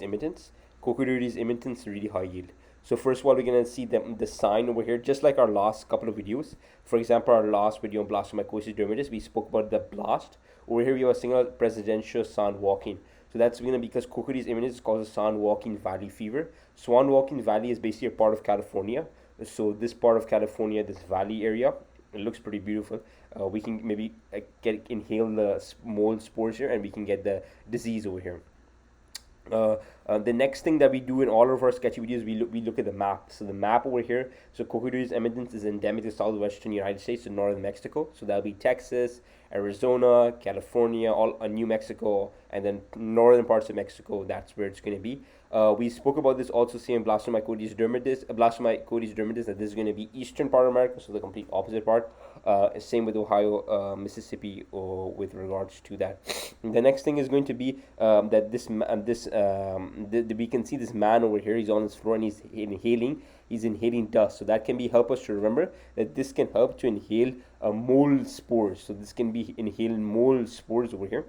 Immitans. Coccoides Immitans really high yield. So first of all, we're gonna see the sign over here, just like our last couple of videos. For example, our last video on blastomycosis dermatitis, we spoke about the blast. Over here, we have a single presidential swan walking. So that's gonna be because Coccoides Immitans causes swan walking valley fever. Swan walking valley is basically a part of California. So this part of California, this valley area, it looks pretty beautiful. We can maybe inhale the mold spores here, and we can get the disease over here. Uh, the next thing that we do in all of our sketchy videos, we look at the map. So the map over here, so Coccoides emitans is endemic to southwestern United States to northern Mexico. So that'll be Texas, Arizona, California, all New Mexico, and then northern parts of Mexico. That's where it's going to be. We spoke about this also saying blastomycosis dermatitis, that this is going to be eastern part of America, so the complete opposite part. Same with Ohio, Mississippi, with regards to that. The next thing is going to be that we can see this man over here. He's on his floor and he's inhaling. He's inhaling dust, so that can be help us to remember that this can help to inhale mold spores. So this can be inhaling mold spores over here.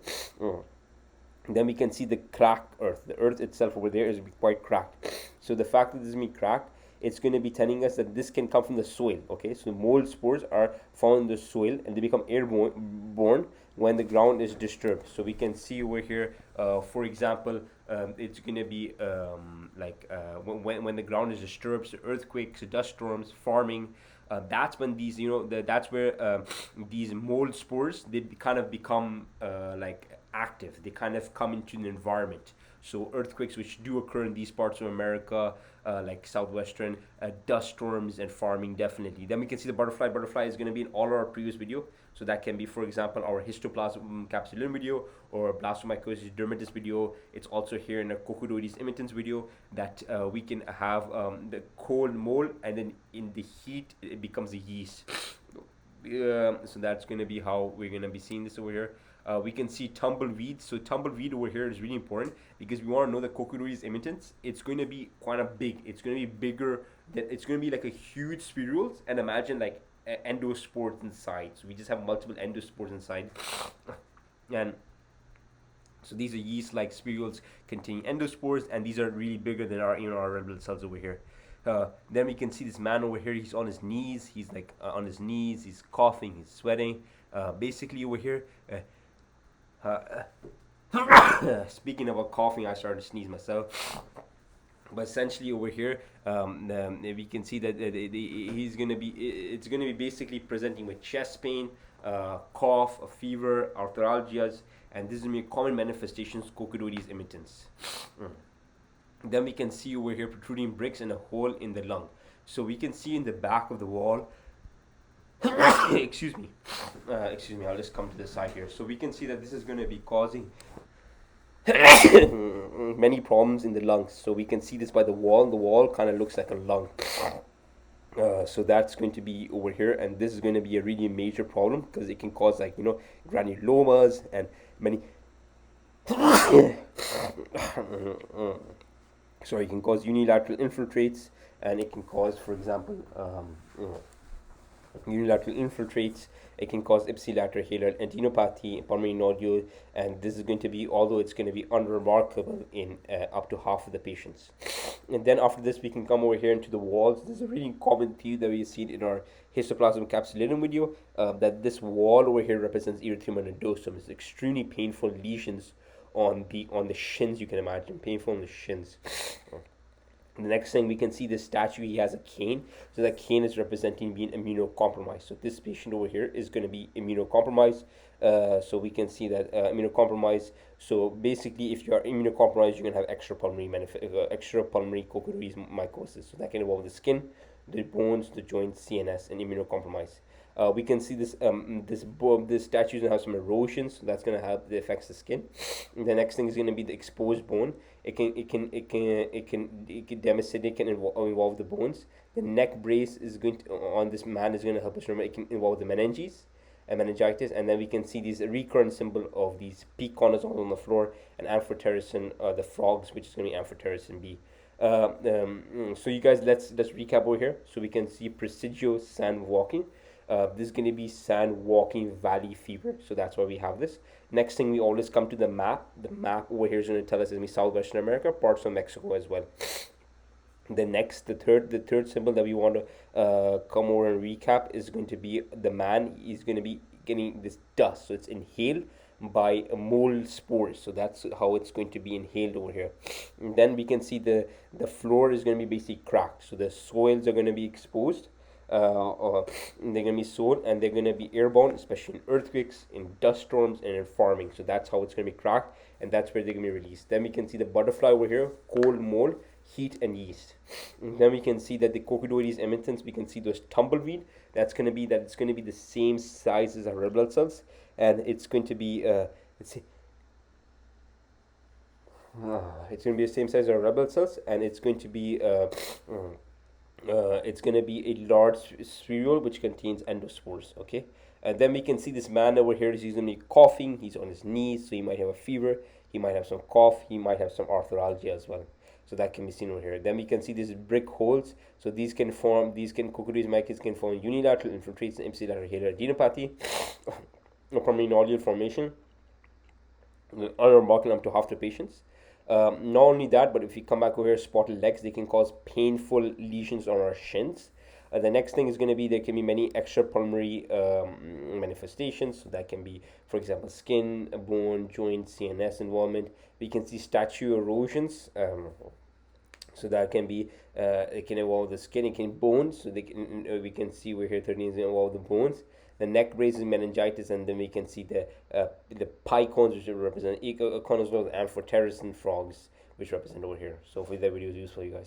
Then we can see the cracked earth. The earth itself over there is quite cracked. So the fact that this is being cracked, it's going to be telling us that this can come from the soil. Okay, so mold spores are found in the soil and they become airborne when the ground is disturbed. So we can see over here, for example, it's going to be when the ground is disturbed, so earthquakes, dust storms, farming. That's when these, that's where these mold spores, they kind of become active. They kind of come into the environment. So earthquakes, which do occur in these parts of America, like southwestern, dust storms and farming, definitely. Then we can see the butterfly. Butterfly is going to be in all of our previous video. So that can be, for example, our histoplasm capsulum video or blastomycosis dermatitis video. It's also here in a Coccoides Immitans video that we can have the cold mold, and then in the heat it becomes a yeast. So that's going to be how we're going to be seeing this over here. We can see tumbleweed. So tumbleweed over here is really important because we want to know the Coccoides immitans. It's going to be kind of big. It's going to be bigger. It's going to be like a huge spherules, and imagine like endospores inside. So we just have multiple endospores inside, and so these are yeast-like spherules containing endospores, and these are really bigger than our red blood cells over here. Then we can see this man over here. He's on his knees. He's on his knees. He's coughing. He's sweating. Basically over here. Speaking about coughing, I started to sneeze myself. But essentially over here, we can see that it's going to be basically presenting with chest pain, cough, a fever, arthralgias, and this is going to be common manifestations of Coccoides immitans. Then we can see over here protruding bricks and a hole in the lung. So we can see in the back of the wall. Excuse me, I'll just come to the side here. So we can see that this is going to be causing many problems in the lungs. So we can see this by the wall. The wall kind of looks like a lung. So that's going to be over here, and this is going to be a really major problem because it can cause granulomas and many sorry, it can cause unilateral infiltrates, and it can cause, for example, unilateral infiltrates. It can cause ipsilateral halar adenopathy, pulmonary nodule, and this is going to be, although it's going to be unremarkable in up to half of the patients. And then after this, we can come over here into the walls. This is a really common theme that we've seen in our histoplasm capsulinum video, that this wall over here represents erythema nodosum. It's extremely painful lesions on the shins. You can imagine painful on the shins. The next thing, we can see this statue, he has a cane. So that cane is representing being immunocompromised. So this patient over here is going to be immunocompromised. So we can see that immunocompromised. So basically, if you are immunocompromised, you're going to have extrapulmonary Coccoides mycosis. So that can involve the skin, the bones, the joints, CNS, and immunocompromised. We can see this this statue is gonna have some erosion, so that's gonna help the affects the skin. And the next thing is gonna be the exposed bone. It can demonstrate. It can involve the bones. The neck brace is going to, on this man, is going to help us remember. It can involve the meninges and meningitis, and then we can see these recurrent symbol of these peak conozones on the floor and amphotericin, the frogs, which is going to be amphotericin B. So you guys, let's recap over here. So we can see presidio sand walking. This is going to be sand walking valley fever. So that's why we have this. Next thing, we always come to the map. The map over here is going to tell us it's going to be southwestern America, parts of Mexico as well. The third symbol that we want to come over and recap is going to be the man. He's going to be getting this dust, so it's inhaled by mold spores. So that's how it's going to be inhaled over here. And then we can see the floor is going to be basically cracked, so the soils are going to be exposed. They're going to be sown, and they're going to be airborne, especially in earthquakes, in dust storms, and in farming. So that's how it's going to be cracked, and that's where they're going to be released. Then we can see the butterfly over here, cold, mold, heat, and yeast. And then we can see that the Coccoides Immitans, we can see those tumbleweed. That's going to be that it's going to be the same size as our red blood cells, and it's going to be let's see. It's going to be the same size as our red blood cells, and it's going to be a large spherule which contains endospores. Okay, and then we can see this man over here is he's going to be coughing. He's on his knees, so he might have a fever. He might have some cough. He might have some arthralgia as well. So that can be seen over here. Then we can see these brick holes. So Coccoides mices can form unilateral infiltrates and ipsilateral hair adenopathy, or primary nodule formation, unremarkable up to half the patients. Not only that, but if we come back over here, spotted legs, they can cause painful lesions on our shins. The next thing is going to be there can be many extrapulmonary manifestations. So that can be, for example, skin, bone, joint, CNS involvement. We can see statue erosions. So that can be it can involve the skin, it can bones. So we can see over here 13 is involve the bones. The neck raises meningitis, and then we can see the pycones, which represent econozoals, and amphotericin frogs, which represent over here. So hopefully that video is useful, you guys.